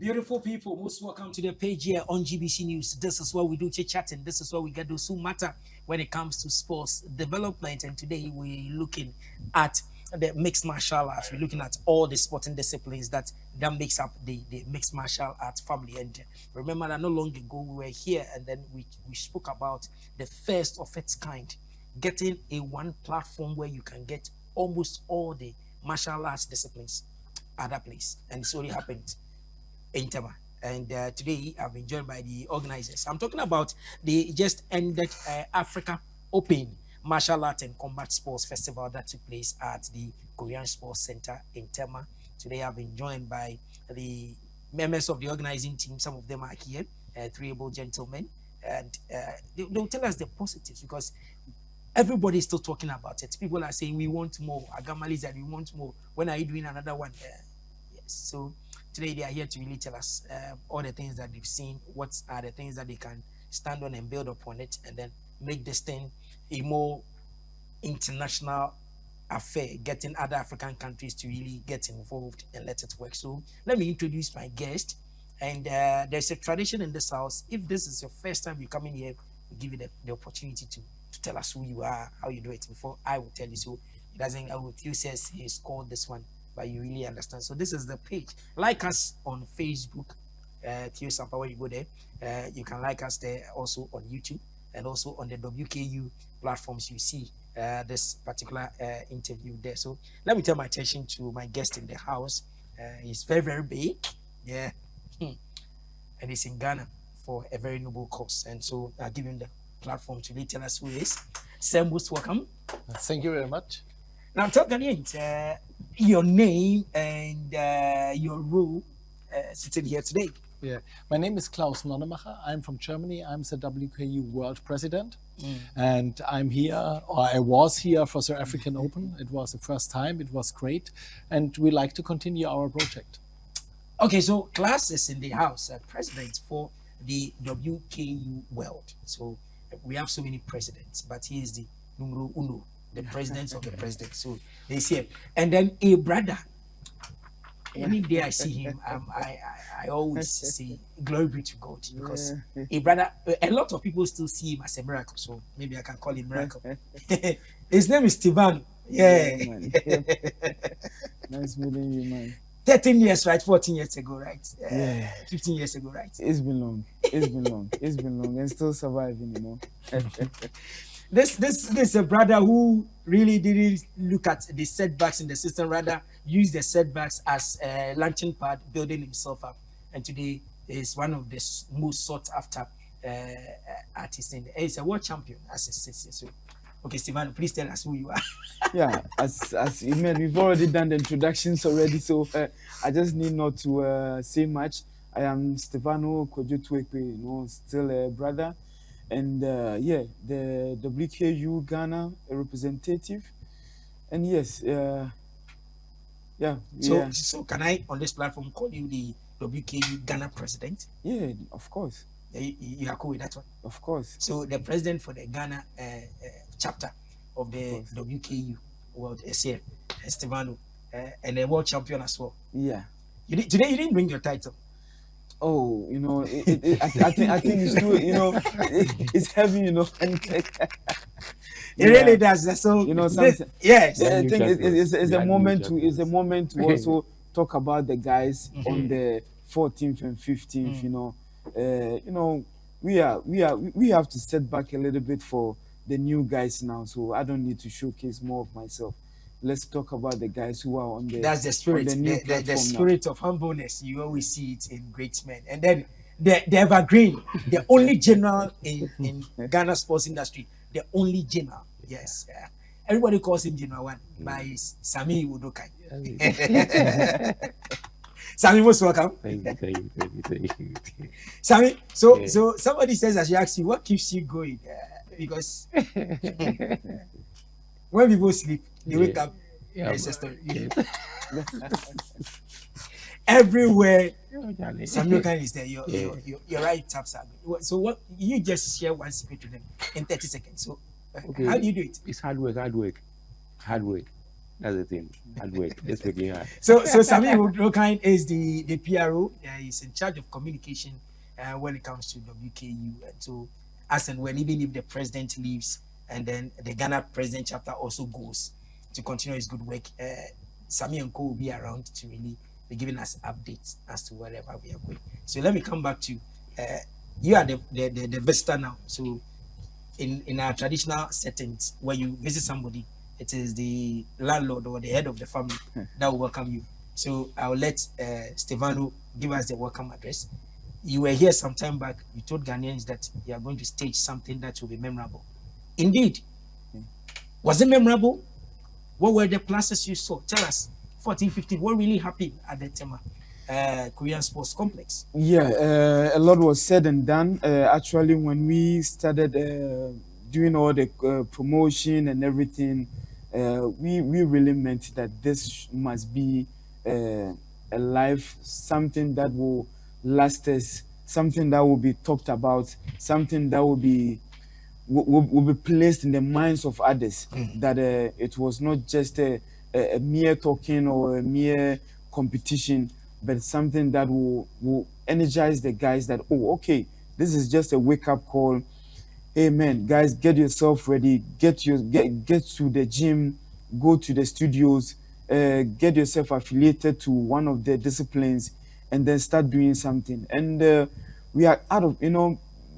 Beautiful people, most welcome to the page here on GBC News. This is where we do chit-chatting. This is where we get those who matter when it comes to sports development. And today we're looking at the mixed martial arts. We're looking at all the sporting disciplines that makes up the mixed martial arts family. And remember that not long ago we were here and then we spoke about the first of its kind, getting a one platform where you can get almost all the martial arts disciplines at that place. And it's already happened in Tema. And today I've been joined by the organizers. I'm talking about the just ended Africa Open Martial Art and Combat Sports Festival that took place at the Korean Sports Center in Tema. Today I've been joined by the members of the organizing team. Some of them are here, three able gentlemen, and they'll tell us the positives because everybody is still talking about it. People are saying we want more. Agamali said we want more. When are you doing another one? Yes. So today they are here to really tell us all the things that they've seen, what are the things that they can stand on and build upon it, and then make this thing a more international affair, getting other African countries to really get involved and let it work. So let me introduce my guest. And there's a tradition in this house. If this is your first time you come in here, we give you the opportunity to tell us who you are, how you do it before I will tell you. So it doesn't, with you says he's called this one, but you really understand. So this is the page. Like us on Facebook, Theo Sampa, when you go there, you can like us there also on YouTube and also on the WKU platforms. You see this particular interview there. So let me turn my attention to my guest in the house. He's very, very big. Yeah. And he's in Ghana for a very noble cause. And so I'll give him the platform to really tell us who he is. Sam, most welcome. Thank you very much. Now, talk about your name and your role sitting here today. Yeah, my name is Klaus Nonnemacher. I'm from Germany. I'm the WKU World President. And I'm here, or I was here for the African Open. It was the first time. It was great. And we like to continue our project. Okay, so Klaus is in the house, president for the WKU World. So we have so many presidents, but he is the numero uno, the president of the president. So he's here. And then a brother. Any day I see him, I always say glory be to God, because a brother, a lot of people still see him as a miracle. So maybe I can call him miracle. His name is Steavano. Yeah. Nice meeting you, man. 13 years, right? 14 years ago, right? 15 years ago, right? It's been long. It's been long. It's been long, and still surviving, you know. This is a brother who really didn't look at the setbacks in the system, rather use the setbacks as a launching pad, building himself up. And today is one of the most sought after artists in the. He's a world champion as a sits. So, okay, Steavano, please tell us who you are. Yeah, as you meant, we've already done the introductions already, so I just need not to say much. I am Steavano Tuekpe, you know, still a brother. And yeah, the WKU Ghana representative, and yes, So can I on this platform call you the WKU Ghana President? Yeah, of course. You are cool with that one? Of course. So the president for the Ghana chapter of the WKU World is here, Steavano, and a world champion as well. Yeah. Today you didn't bring your title. Oh, you know, I think it's too, you know, it's heavy, you know. It really does. So you know, something. Yes. I think it's a moment to also talk about the guys on the 14th and 15th. You know, we have to step back a little bit for the new guys now. So I don't need to showcase more of myself. Let's talk about the guys who are on the. That's the spirit. The spirit of humbleness. You always see it in great men. And then the evergreen, the only general in Ghana sports industry, the only general. Yes. Everybody calls him General One by Sammy Heywood Okine. Sammy, most welcome. Thank you. Sammy, so somebody says I should ask you, what keeps you going? Because when people sleep, they wake up. It's a story. Everywhere Sammy Okine is there, your right taps are good. So what you just share one secret to them in 30 seconds. So how do you do it? It's hard work. That's the thing. Hard work. It's working hard. So Sammy Heywood Okine is the PRO. He's in charge of communication when it comes to WKU. And so, as and when, even if the president leaves, and then the Ghana President chapter also goes to continue his good work, Sammy and Co will be around to really be giving us updates as to wherever we are going. So let me come back to you are the visitor now. So in our traditional settings, where you visit somebody, it is the landlord or the head of the family that will welcome you. So I'll let Steavano give us the welcome address. You were here some time back. You told Ghanaians that you are going to stage something that will be memorable. Indeed. Was it memorable? What were the places you saw? Tell us. 14, 15. What really happened at the Tema Korean Sports Complex? Yeah, a lot was said and done. Actually, when we started doing all the promotion and everything, we really meant that this must be a life, something that will last us, something that will be talked about, something that will be placed in the minds of others. That it was not just a mere talking or a mere competition, but something that will energize the guys that, oh, okay, this is just a wake-up call. Hey man, guys, get yourself ready, get to the gym, go to the studios, get yourself affiliated to one of the disciplines, and then start doing something. And we are out of,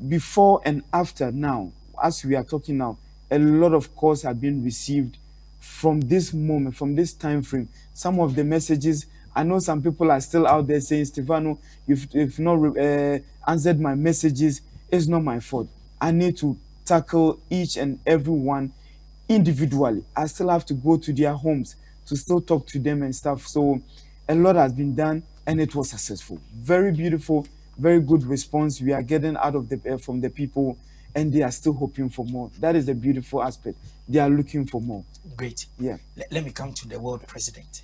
before and after now, as we are talking now, a lot of calls have been received from this moment, from this time frame. Some of the messages, I know some people are still out there saying, Steavano, if not answered my messages, it's not my fault. I need to tackle each and every one individually. I still have to go to their homes to still talk to them and stuff. So a lot has been done and it was successful. Very beautiful, very good response we are getting out of from the people, and they are still hoping for more. That is the beautiful aspect. They are looking for more. Great. Yeah. Let me come to the world president.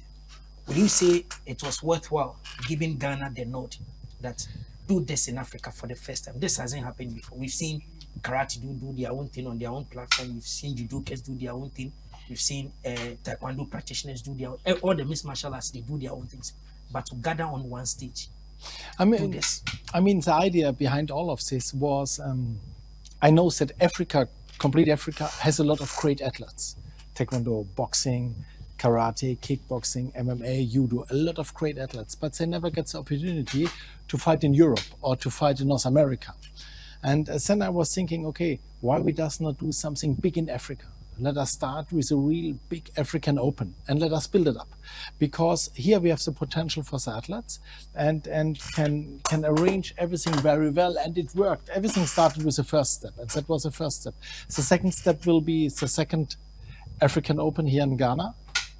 Will you say it was worthwhile giving Ghana the nod that do this in Africa for the first time? This hasn't happened before. We've seen karate do their own thing on their own platform. We've seen judokers do their own thing. We've seen taekwondo practitioners do their own, all the mixed martial arts, they do their own things. But to gather on one stage, the idea behind all of this was, I know that Africa, complete Africa, has a lot of great athletes. Taekwondo, boxing, karate, kickboxing, MMA, judo, a lot of great athletes, but they never get the opportunity to fight in Europe or to fight in North America. And then I was thinking, okay, why we does not do something big in Africa? Let us start with a real big African Open and let us build it up. Because here we have the potential for the athletes and can arrange everything very well, and it worked. Everything started with the first step, and that was the first step. The second step will be the second African Open here in Ghana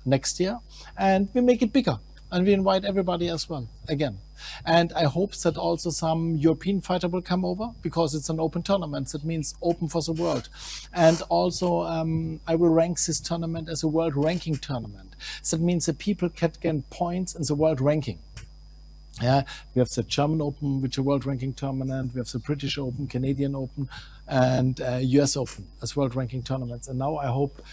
next year, and we make it bigger. And we invite everybody as well, again. And I hope that also some European fighter will come over, because it's an open tournament. That means open for the world. And also I will rank this tournament as a world ranking tournament. That means that people can get points in the world ranking. Yeah, we have the German Open, which is a world ranking tournament. We have the British Open, Canadian Open, and US Open as world ranking tournaments. And now I hope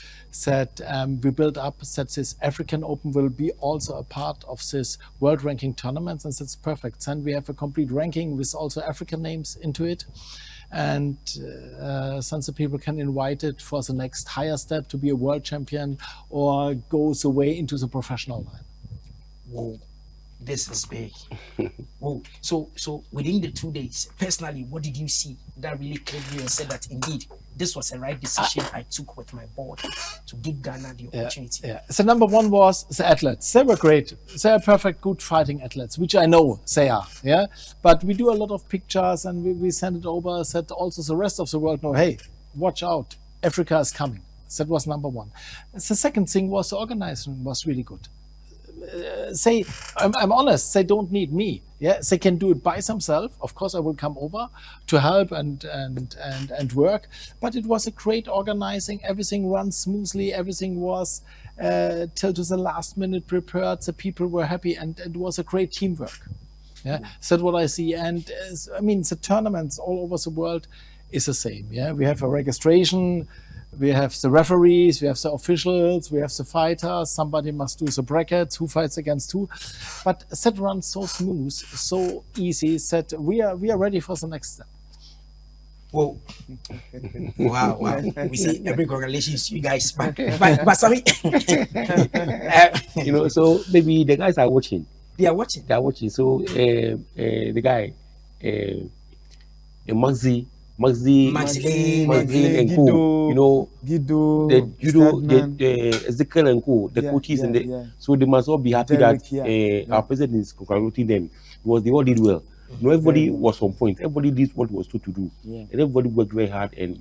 that we build up that this African Open will be also a part of this world ranking tournaments, and that's perfect. Then we have a complete ranking with also African names into it. And since the people can invite it for the next higher step to be a world champion or goes away into the professional line. Whoa. This is big. Whoa. So within the 2 days, personally, what did you see that really clicked you and said that indeed this was the right decision I took with my board to give Ghana the opportunity? Yeah. So number one was the athletes. They were great. They are perfect, good fighting athletes, which I know they are. Yeah. But we do a lot of pictures and we send it over so that also the rest of the world know, hey, watch out, Africa is coming. That was number one. The second thing was the organizing was really good. I'm honest, they don't need me. Yeah, they can do it by themselves. Of course, I will come over to help and work. But it was a great organizing. Everything runs smoothly. Everything was till to the last minute prepared. The people were happy, and it was a great teamwork. Yeah, that's what I see. And the tournaments all over the world is the same. Yeah, we have a registration. We have the referees, we have the officials, we have the fighters. Somebody must do the brackets, who fights against who. But that runs so smooth, so easy that we are ready for the next step. Whoa. Wow. We say a big congratulations to you guys. But sorry. So maybe the guys are watching. They are watching. So the guy, Maxi and co, Guido, the judo, the Ezekiel and co, the coaches so they must all be happy that our president is congratulating them because they all did well. Everybody was on point. Everybody did what was told to do, and everybody worked very hard. And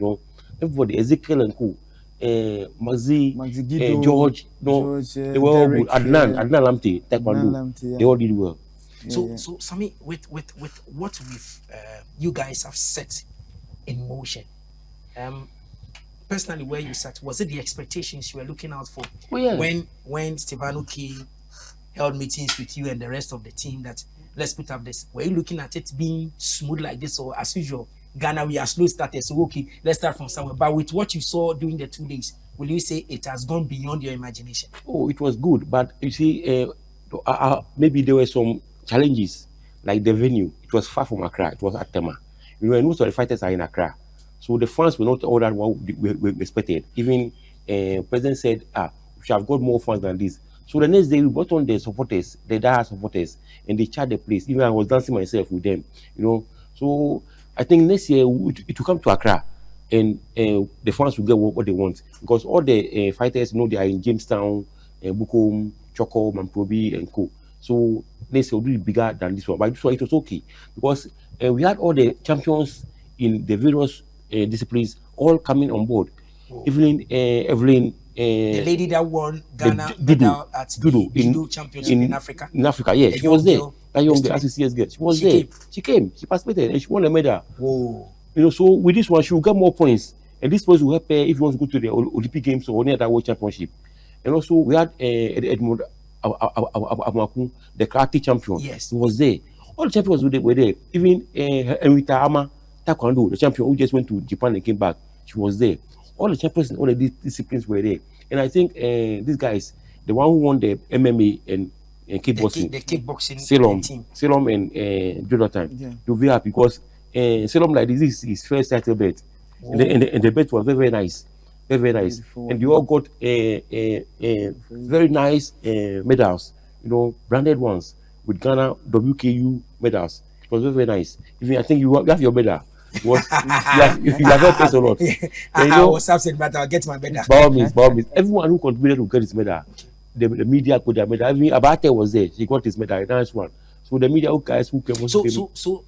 everybody, Ezekiel and co, Maxi, Guido, George, they were all good. Adnan Lamte, Taekwondo, they all did well. So Sammy, with what you guys have set in motion, personally, where you sat, was it the expectations you were looking out for when Steavano Tuekpe held meetings with you and the rest of the team that let's put up this? Were you looking at it being smooth like this, or as usual, Ghana, we are slow started, so okay, let's start from somewhere? But with what you saw during the 2 days, will you say it has gone beyond your imagination? Oh, it was good, but you see, maybe there were some challenges, like the venue. It was far from Accra. It was at Tema. And most of the fighters are in Accra, so the fans were not all that what we expected. Even President said, we should have got more fans than this. So the next day we brought on the supporters, the dire supporters, and they charged the place. Even I was dancing myself with them, So I think next year it will come to Accra, and the fans will get what they want, because all the fighters, they are in Jamestown, Bukom, Choco, Mamprobi, and co. So next year will be bigger than this one. But this one, it was okay, because we had all the champions in the various disciplines all coming on board. Evelyn, the lady that won Ghana medal at judo championship in Africa. In Africa, yeah, she was there. That young girl, ACCS girl, she was there. She came, she participated, and she won a medal. Whoa. So with this one, she will get more points, and this points will help her if you want to go to the Olympic Games or any other World Championship. And also, we had Edmund Amaku, the karate champion. Yes, he was there. All the champions were there. Even Enrita Ama, Taekwondo, the champion who just went to Japan and came back, she was there. All the champions in all the disciplines were there. And I think these guys, the one who won the MMA and kickboxing, the kickboxing Salom and judo time, you'll be happy because Salom, like this is his first title bet, and the bet was very, very nice. Very, very nice. And they all got very nice medals, branded ones with Ghana WKU medals. It was very, very nice. Even I think you have your medal. You have helped us a lot. I was upset, but I'll get my medal. By all means. Everyone who contributed to get his medal, the media got their medal. Even Abate was there. He got his medal. A nice one. So the media guys who came. So,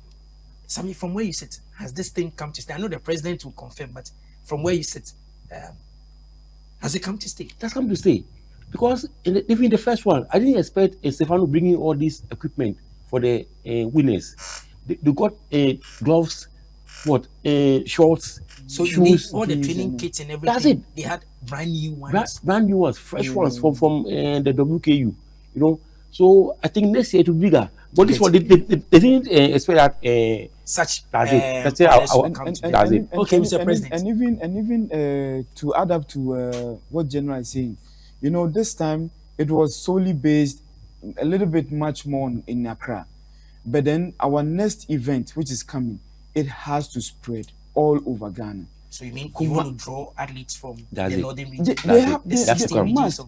Sammy, from where you sit, has this thing come to stay? I know the president will confirm, but from where you sit, has it come to stay? It has come to stay, because even the first one, I didn't expect Steavano bringing all this equipment for the winners. They got gloves, shorts, so shoes, all the training kits and everything. That's it. They had brand new ones. Brand new ones, fresh ones from the WKU. So I think next year it will be bigger. But this one, they didn't expect that. Such. That's it. That's it. Okay, Mr. President. And even to add up to what General is saying, this time it was solely based a little bit much more in Accra. But then our next event, which is coming, it has to spread all over Ghana. So you mean you want to draw athletes from the northern region?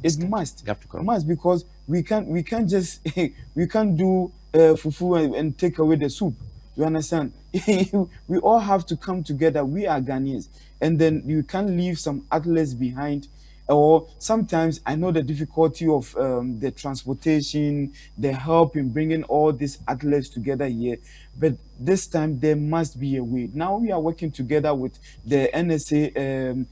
It must, because we can't just we can't do fufu and take away the soup. You understand? We all have to come together. We are Ghanaians, and then you can't leave some athletes behind. Or sometimes I know the difficulty of the transportation, the help in bringing all these athletes together here. But this time there must be a way. Now we are working together with the NSA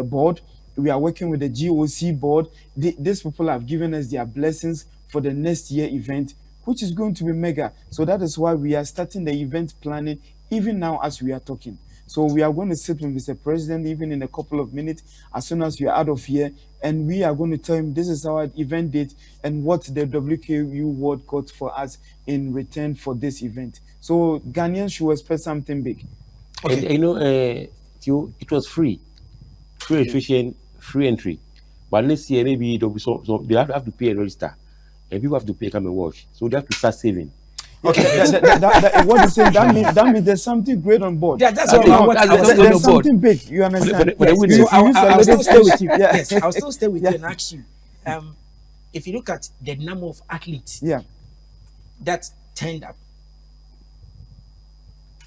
board. We are working with the GOC board. These people have given us their blessings for the next year event, which is going to be mega. So that is why we are starting the event planning even now as we are talking. So we are going to sit with Mr. President even in a couple of minutes as soon as we are out of here, and we are going to tell him this is our event date and what the WKU World got for us in return for this event. So Ghanaians should expect something big. Okay. And, it was free. free registration, free entry. But next year maybe there'll be so they have to pay and register, and people have to pay come and watch. So they have to start saving. Okay, what you say, that means there's something great on board. Yeah, that's So what there's something big. You understand? But Yes. So I'll still stay with you. Yeah. Yes, I'll still stay with you and ask you. If you look at the number of athletes Yeah. that turned up,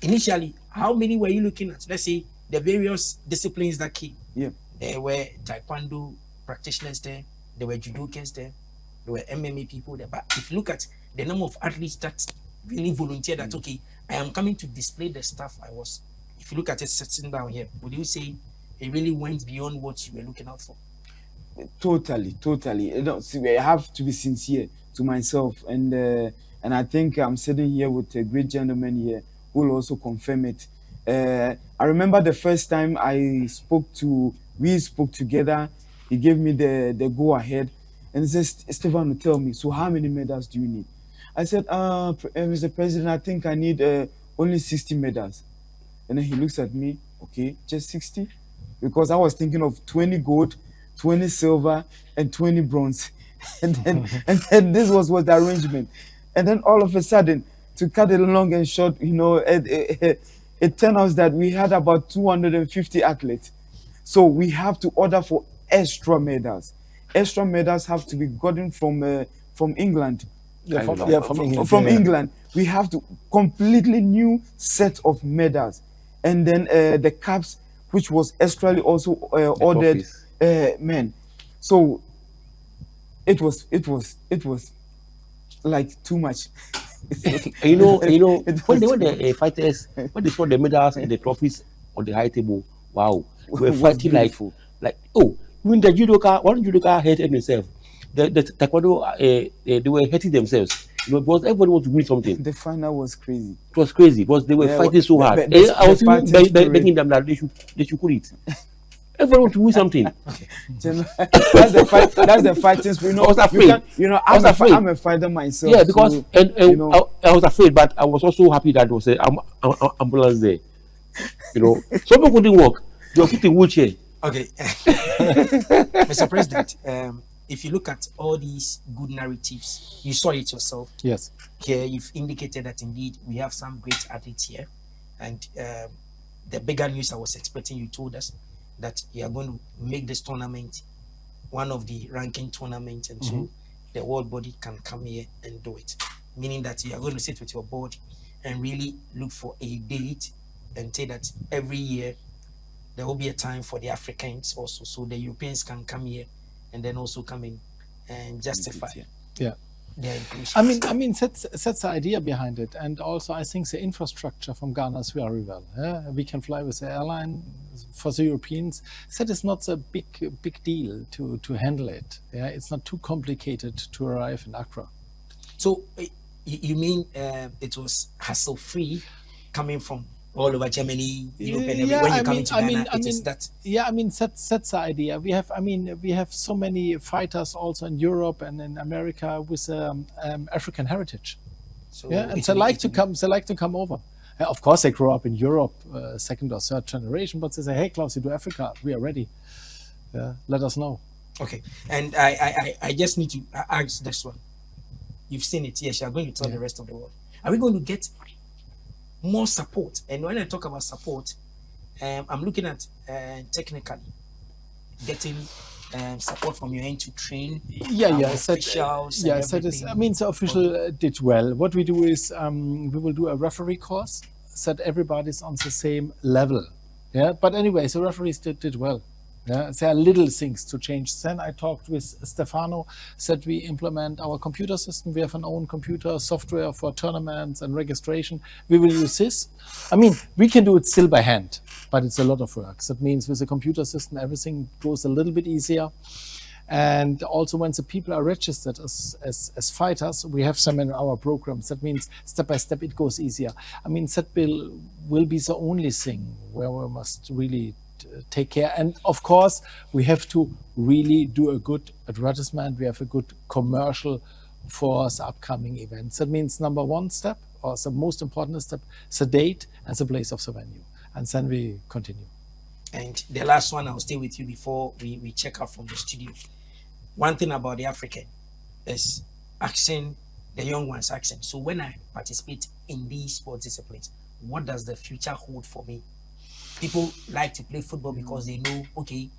initially, how many were you looking at? Let's say the various disciplines that came. Yeah. There were taekwondo practitioners there, there were judokas there, there were MMA people there. But if you look at the number of athletes that really volunteered that, okay, I am coming to display the stuff I was. If you look at it sitting down here, would you say it really went beyond what you were looking out for? Totally. You know, see, I have to be sincere to myself, and I think I'm sitting here with a great gentleman here who will also confirm it. I remember the first time we spoke together. He gave me the go ahead, and he says, "Steavano, tell me, so how many medals do you need?" I said, Mr. President, I think I need only 60 medals. And then he looks at me, okay, just 60? Because I was thinking of 20 gold, 20 silver, and 20 bronze. and then this was the arrangement. And then all of a sudden, to cut it long and short, you know, it turned out that we had about 250 athletes. So we have to order for extra medals. Extra medals have to be gotten from England. From England. We have to completely new set of medals. And then the caps, which was extrally also ordered. Man. So it was like too much. you know, when the fighters, when they saw the medals and the trophies on the high table, wow, we were fighting like when the judoka, one judoka hated himself. The taekwondo, they were hating themselves. You know, because everybody wanted to win something. The final was crazy. It was crazy because they were fighting so hard. I was begging them that they should quit. Everyone wants to win something. That's the fighting spirit. I was afraid. I'm a fighter myself. Yeah, because so, you know, I was afraid, but I was also happy that there was an ambulance there. You know, some people couldn't walk. They were put in wheelchair. Okay, Mr. President, if you look at all these good narratives, you saw it yourself. Yes. Here, you've indicated that indeed we have some great athletes here, and the bigger news I was expecting, you told us that you are going to make this tournament one of the ranking tournaments, and so the world body can come here and do it. Meaning that you are going to sit with your board and really look for a date and say that every year there will be a time for the Africans also, so the Europeans can come here and then also come in and justify yeah their inclusion. I mean that's the idea behind it, and also I think the infrastructure from Ghana is very well. We can fly with the airline. For the Europeans, that is not a big deal to handle it. Yeah, it's not too complicated to arrive in Accra. So you mean it was hassle-free coming from all over Germany, Europe, and everywhere? When you come into Ghana, it is that. Yeah, I mean that's the idea. We have so many fighters also in Europe and in America with African heritage. So yeah, and they like to come over. Of course, they grow up in Europe, second or third generation, but they say, "Hey, Klaus, you do Africa, we are ready. Let us know." Okay, and I just need to ask this one. You've seen it, yes. You are going to tell the rest of the world. Are we going to get more support? And when I talk about support, I'm looking at technically getting support from your end to train. Officials. Yes, that is. I mean, the official did well. What we do is we will do a referee course, so that everybody's on the same level. Yeah, but anyway, the referees did well. Yeah, there are little things to change. Then I talked with Steavano, said we implement our computer system. We have an own computer software for tournaments and registration. We will use this. I mean, we can do it still by hand, but it's a lot of work. That means with the computer system, everything goes a little bit easier. And also when the people are registered as fighters, we have some in our programs. That means step by step, it goes easier. I mean, that will be the only thing where we must really take care. And of course, we have to really do a good advertisement. We have a good commercial for the upcoming events. That means number one step, or the most important step, the date and the place of the venue. And then we continue. And the last one, I'll stay with you before we check out from the studio. One thing about the African is asking the young ones asking. So when I participate in these sports disciplines, what does the future hold for me? People like to play football because they know, okay,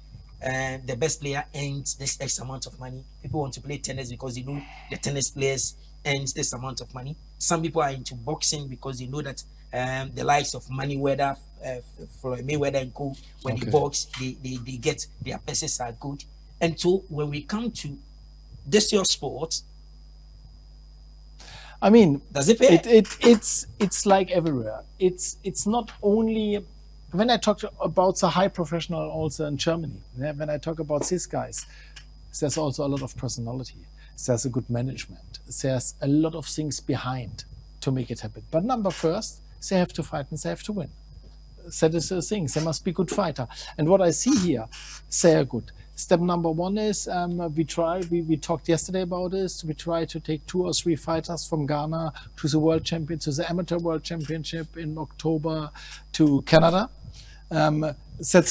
the best player earns this X amount of money. People want to play tennis because they know the tennis players earns this amount of money. Some people are into boxing because they know that the likes of Mayweather, Floyd Mayweather and co, when they box, they get their purses are good. And so when we come to this your sport, I mean, does it pay? It's like everywhere. It's not only when I talk about the high professional also in Germany. When I talk about these guys, there's also a lot of personality. There's a good management. There's a lot of things behind to make it happen. But number first, they have to fight and they have to win. That is the thing. They must be good fighter. And what I see here, they are good. Step number one is we talked yesterday about this. We try to take 2 or 3 fighters from Ghana to the World Champion, to the Amateur World Championship in October to Canada. That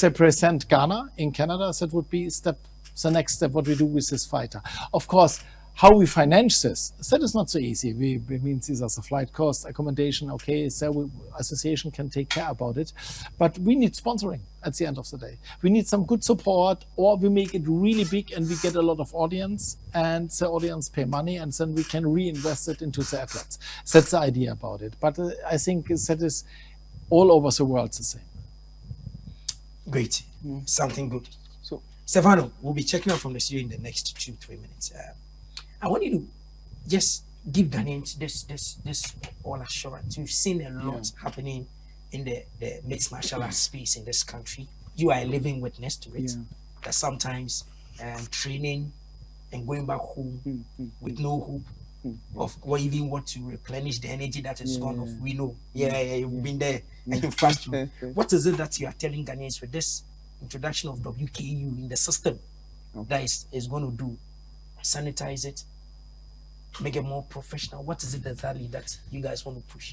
they present Ghana in Canada. That would be the next step, what we do with this fighter. Of course, how we finance this, that is not so easy. We mean these are the flight costs, accommodation, okay, so association can take care about it. But we need sponsoring at the end of the day. We need some good support, or we make it really big and we get a lot of audience and the audience pay money and then we can reinvest it into the athletes. That's the idea about it. But I think that is all over the world the same. Great. Something good. So, Steavano, we'll be checking out from the studio in the next 2-3 minutes. I want you to just give Ghanaians this all assurance. We've seen a lot happening in the mixed martial arts space in this country. You are a living witness to it. That sometimes training and going back home with no hope of or even want to replenish the energy that is gone off. We know. You've been there and you've passed through. What is it that you are telling Ghanaians with this introduction of WKU in the system that is going to do? Sanitize it, make it more professional. What is it exactly that you guys want to push?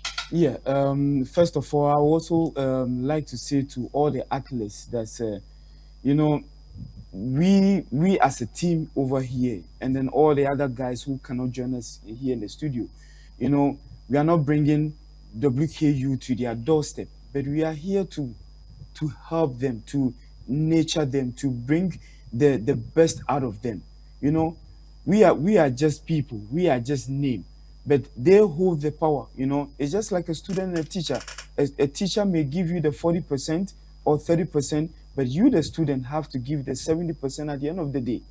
First of all, I also like to say to all the athletes that we as a team over here, and then all the other guys who cannot join us here in the studio, we are not bringing WKU to their doorstep, but we are here to help them, to nurture them, to bring the best out of them. We are just people. We are just name, but they hold the power. It's just like a student and a teacher. A teacher may give you the 40% or 30%, but you, the student, have to give the 70% at the end of the day.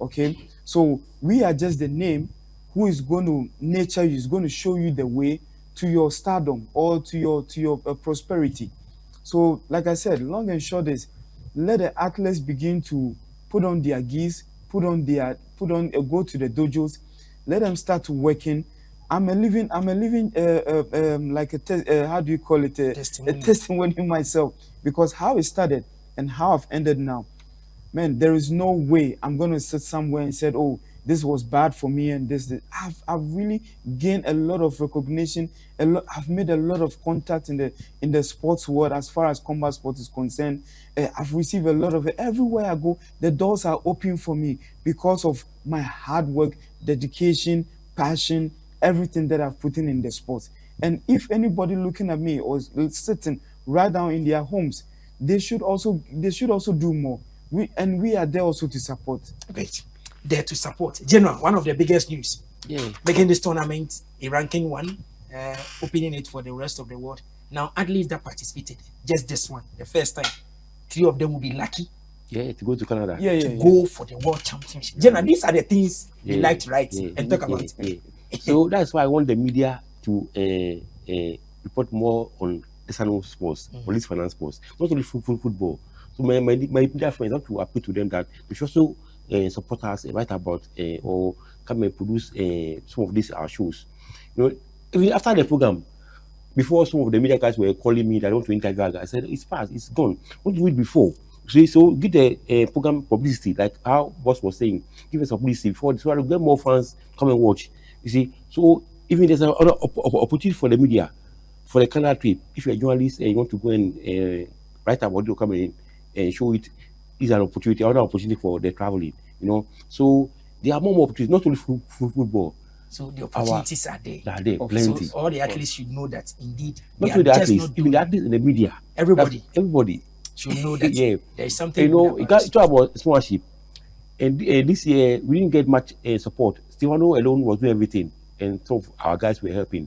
Okay, so we are just the name who is going to nurture you, is going to show you the way to your stardom or to your prosperity. So, like I said, long and short is, let the athletes begin to put on their gears, go to the dojos, let them start working. I'm a living like how do you call it, a testimony myself, because how it started and how I've ended now, man, there is no way I'm going to sit somewhere and said, oh, this was bad for me and this. I've really gained a lot of recognition. I've made a lot of contact in the sports world as far as combat sports is concerned. I've received a lot of it. Everywhere I go, the doors are open for me because of my hard work, dedication, passion, everything that I've put in the sports. And if anybody looking at me or sitting right down in their homes, they should also do more. We are there also to support. Great. There to support. General, one of the biggest news. Making this tournament a ranking one, opening it for the rest of the world. Now, athletes that participated, just this one, the first time, 3 of them will be lucky. To go to Canada. Go for the world championship. General, these are the things we like to write and talk about. So that's why I want the media to report more on national sports, police finance sports, not only football. So my media friends, I have to appeal to them that they should also support us, write about or come and produce some of these shows. Even after the program, before some of the media guys were calling me that I want to interview us, I said it's past, it's gone. What did we do it before? So give the program publicity, like how boss was saying, give us publicity before so to get more fans come and watch. You see, so even there's an opportunity for the media, for the Canada trip. If you're a journalist and you want to go and write about it, come in, show it is an opportunity, another opportunity for the traveling. So there are more opportunities, not only football. So the opportunities are there. Are there plenty. So all the athletes should know that indeed. Not only the athletes, even the athletes in the media. Everybody should know that there is something. It got about sponsorship. And this year we didn't get much support. Steavano alone was doing everything, and some of our guys were helping.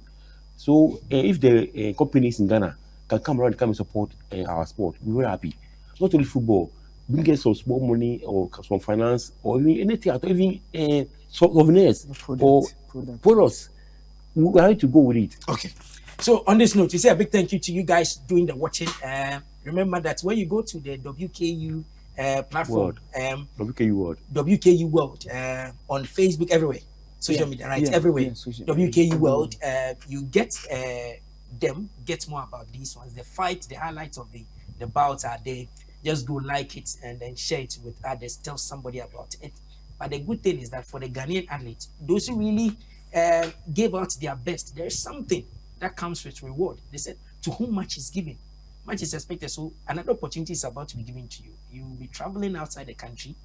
So if the companies in Ghana can come around and come and support our sport, we're very happy. Not only football, we get some small money or some finance or even anything, or even souvenirs or products. We are to go with it. Okay. So on this note, we say a big thank you to you guys doing the watching. Remember that when you go to the WKU platform, WKU World on Facebook, everywhere, social media, right? Everywhere, WKU World, you get more about these ones. The fight, the highlights of the bouts are there. Just go like it and then share it with others. Tell somebody about it. But the good thing is that for the Ghanaian athletes, those who really gave out their best, there is something that comes with reward. They said, to whom much is given, much is expected. So another opportunity is about to be given to you. You will be traveling outside the country.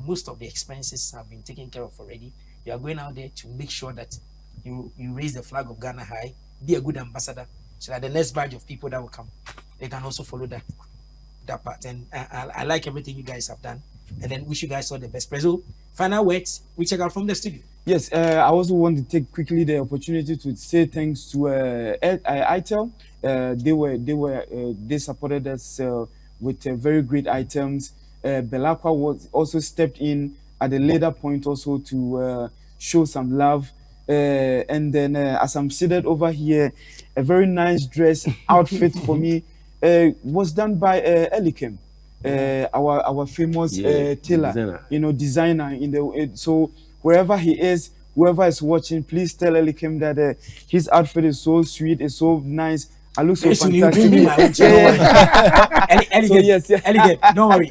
Most of the expenses have been taken care of already. You are going out there to make sure that you raise the flag of Ghana high, be a good ambassador, so that the next batch of people that will come, they can also follow that part. And I like everything you guys have done. And then wish you guys all the best. Prezo, final words, we check out from the studio. Yes, I also want to take quickly the opportunity to say thanks to ITEL. They supported us with very great items. Belakwa was also stepped in at the later point also to show some love. And then as I'm seated over here, a very nice dress outfit for me was done by Elikem. Our famous tailor, designer in the so wherever he is, whoever is watching, please tell Elikem that his outfit is so sweet, it's so nice. I look so fantastic. Elikem, don't worry.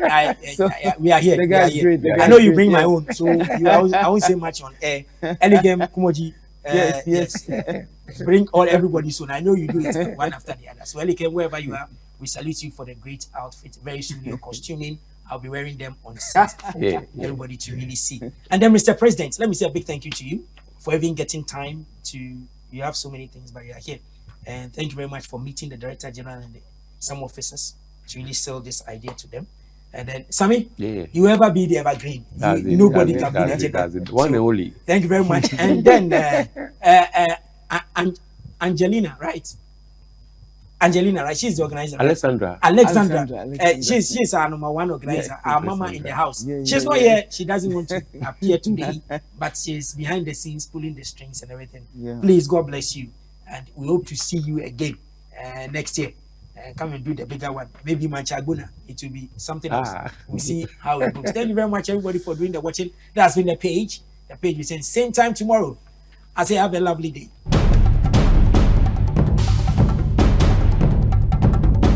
We are here. The guy is great. I know you bring my own, so I won't say much on air. Elikem, Kumoji. Yes. Bring everybody soon. I know you do it one after the other. So Elikem, wherever you are, we salute you for the great outfit. Very soon, your costuming. I'll be wearing them on set for everybody to really see. And then, Mr. President, let me say a big thank you to you for even getting time to. You have so many things, but you are here. And thank you very much for meeting the Director General and some officers to really sell this idea to them. And then, Sammy, you ever be the evergreen. Nobody can be the general. One and only. Thank you very much. And then, Angelina, right? She's the organizer. Alexandra. She's our number one organizer. Our mama in the house. She's not here. She doesn't want to appear today, but she's behind the scenes, pulling the strings and everything. Please, God bless you, and we hope to see you again next year. Come and do the bigger one. Maybe Manchaguna. It will be something else. We'll see how it goes. Thank you very much, everybody, for doing the watching. That's been the page. The page is saying same time tomorrow. I say have a lovely day.